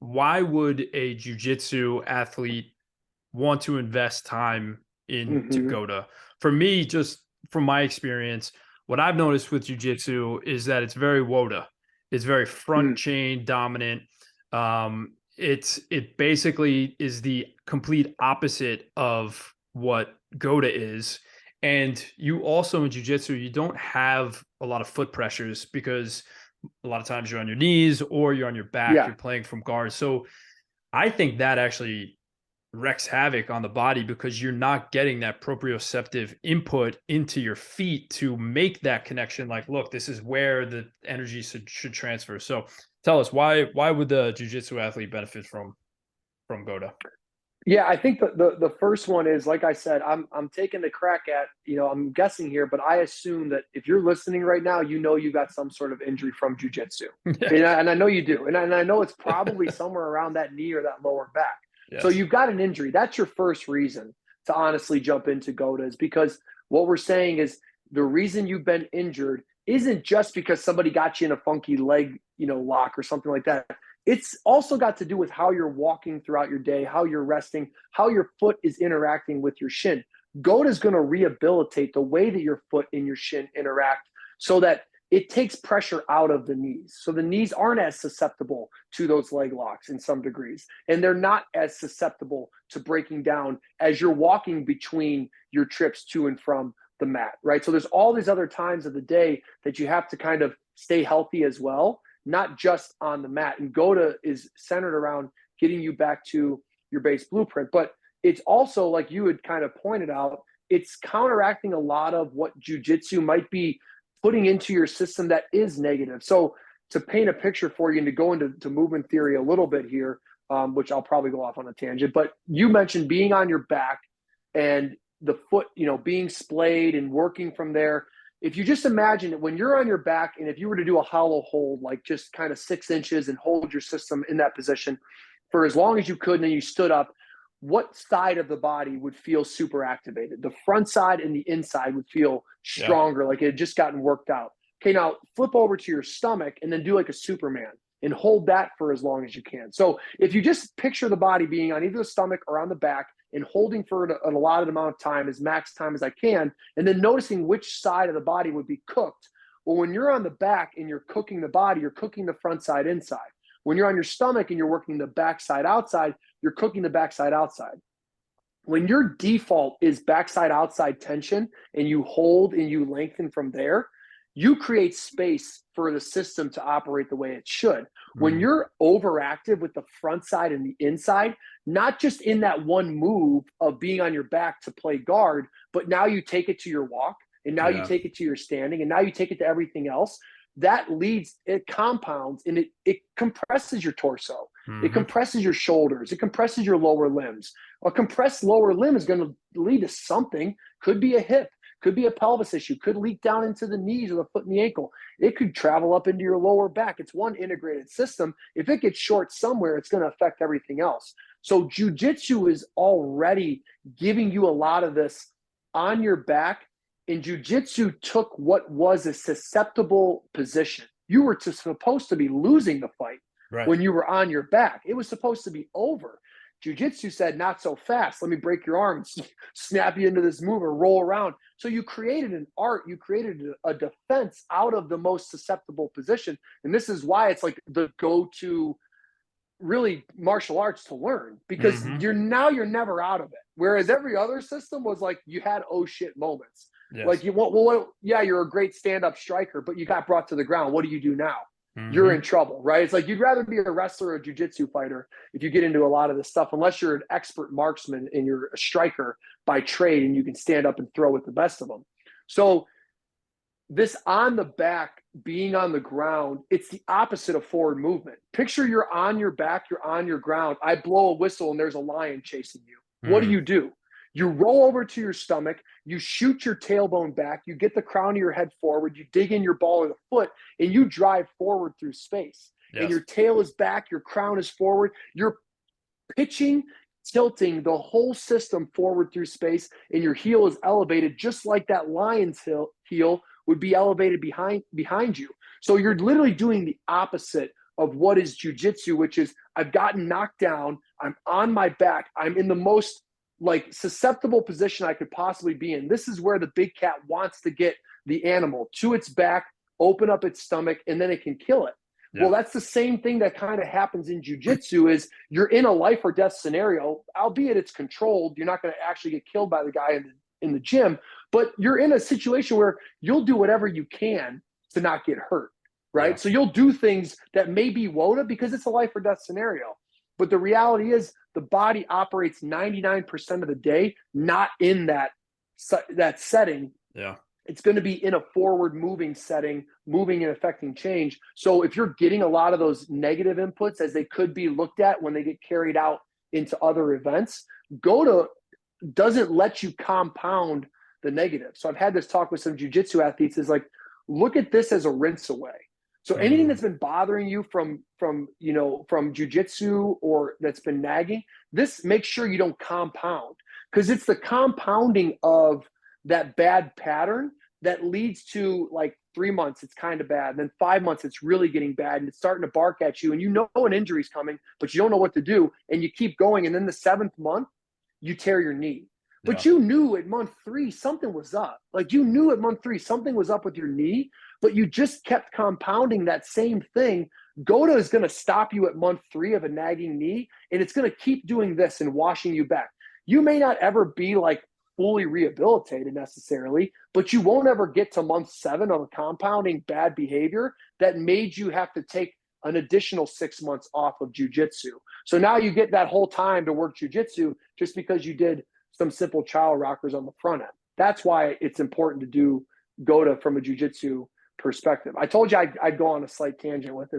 why would a jiu-jitsu athlete want to invest time into Mhm, GOATA? For me, just from my experience, what I've noticed with jiu-jitsu is that it's very WOTA. It's very front mm, chain dominant. It basically is the complete opposite of what GOATA is. And you also in jiu-jitsu, you don't have a lot of foot pressures because a lot of times you're on your knees or you're on your back, yeah. you're playing from guard. So I think that actually wreaks havoc on the body because you're not getting that proprioceptive input into your feet to make that connection. Like, look, this is where the energy should transfer. So tell us why would the jujitsu athlete benefit from GOTA? Yeah, I think the first one is, like I said, I'm taking the crack at, I'm guessing here, but I assume that if you're listening right now, you got some sort of injury from jujitsu. Yeah. And I know you do. And I know it's probably somewhere around that knee or that lower back. So Yes. you've got an injury. That's your first reason to honestly jump into GOTA, is because what we're saying is the reason you've been injured isn't just because somebody got you in a funky leg, lock or something like that. It's also got to do with how you're walking throughout your day, how you're resting, how your foot is interacting with your shin. GOAT is going to rehabilitate the way that your foot and your shin interact so that it takes pressure out of the knees. So the knees aren't as susceptible to those leg locks in some degrees. And they're not as susceptible to breaking down as you're walking between your trips to and from the mat, right? So there's all these other times of the day that you have to kind of stay healthy as well, not just on the mat. And GOATA is centered around getting you back to your base blueprint. But it's also, like you had kind of pointed out, it's counteracting a lot of what jujitsu might be putting into your system that is negative. So to paint a picture for you and to go into movement theory a little bit here, which I'll probably go off on a tangent, but you mentioned being on your back and the foot, being splayed and working from there. If you just imagine it, when you're on your back, and if you were to do a hollow hold, like just kind of 6 inches and hold your system in that position for as long as you could, and then you stood up, what side of the body would feel super activated? The front side and the inside would feel Yeah. stronger, like it had just gotten worked out. Okay, now flip over to your stomach and then do like a Superman and hold that for as long as you can. So if you just picture the body being on either the stomach or on the back and holding for an allotted amount of time, as max time as I can, and then noticing which side of the body would be cooked. Well, when you're on the back and you're cooking the body, you're cooking the front side inside. When you're on your stomach and you're working the backside outside, you're cooking the backside outside. When your default is backside outside tension and you hold and you lengthen from there, you create space for the system to operate the way it should. When Mm. you're overactive with the front side and the inside, not just in that one move of being on your back to play guard, but now you take it to your walk, and now you Yeah. take it to your standing, and now you take it to everything else. That leads, it compounds, and it compresses your torso. It Hmm. compresses your shoulders. It compresses your lower limbs. A compressed lower limb is going to lead to something. Could be a hip, could be a pelvis issue, could leak down into the knees or the foot and the ankle. It could travel up into your lower back. It's one integrated system. If it gets short somewhere, it's going to affect everything else. So jujitsu is already giving you a lot of this on your back. And jujitsu took what was a susceptible position. You were supposed to be losing the fight Right. when you were on your back. It was supposed to be over. Jiu-jitsu said, not so fast. Let me break your arm, snap you into this move or roll around. So you created an art, you created a defense out of the most susceptible position. And this is why it's like the go-to really martial arts to learn, because Hmm. you're never out of it. Whereas every other system was like you had oh shit moments. Like Yes. you want, well, yeah, you're a great stand-up striker, but you got brought to the ground. What do you do now? You're in Hmm. trouble, right? It's like you'd rather be a wrestler or a jiu-jitsu fighter if you get into a lot of this stuff, unless you're an expert marksman and you're a striker by trade and you can stand up and throw with the best of them. So this on the back being on the ground, it's the opposite of forward movement. Picture you're on your back, you're on your ground. I blow a whistle and there's a lion chasing you. What Mm. do? You roll over to your stomach, you shoot your tailbone back, you get the crown of your head forward, you dig in your ball of the foot, and you drive forward through space. And Yes. your tail is back, your crown is forward. You're pitching, tilting the whole system forward through space, and your heel is elevated just like that lion's heel would be elevated behind you. So you're literally doing the opposite of what is jujitsu, which is I've gotten knocked down, I'm on my back, I'm in the most like susceptible position I could possibly be in. This is where the big cat wants to get the animal to its back, open up its stomach, and then it can kill it. Yeah. Well, that's the same thing that kind of happens in jujitsu is you're in a life or death scenario, albeit it's controlled. You're not going to actually get killed by the guy in the gym, but you're in a situation where you'll do whatever you can to not get hurt, right? Yeah. So you'll do things that may be WOTA because it's a life or death scenario. But the reality is the body operates 99% of the day not in that setting. Yeah. It's going to be in a forward moving setting, moving and affecting change. So if you're getting a lot of those negative inputs as they could be looked at when they get carried out into other events, GOATA doesn't let you compound the negative. So I've had this talk with some jiu-jitsu athletes is like, look at this as a rinse away. So anything that's been bothering you from jiu-jitsu or that's been nagging, this makes sure you don't compound, because it's the compounding of that bad pattern that leads to like 3 months, it's kind of bad. And then 5 months, it's really getting bad and it's starting to bark at you and you know an injury's coming, but you don't know what to do. And you keep going. And then the 7th month, you tear your knee. But you knew at month 3, something was up. Like you knew at month 3, something was up with your knee, but you just kept compounding that same thing. GOATA is going to stop you at month 3 of a nagging knee, and it's going to keep doing this and washing you back. You may not ever be like fully rehabilitated necessarily, but you won't ever get to month 7 of a compounding bad behavior that made you have to take an additional 6 months off of jiu-jitsu. So now you get that whole time to work jiu-jitsu just because you did some simple child rockers on the front end. That's why it's important to do GOATA from a jiu-jitsu perspective. I told you I'd go on a slight tangent with it.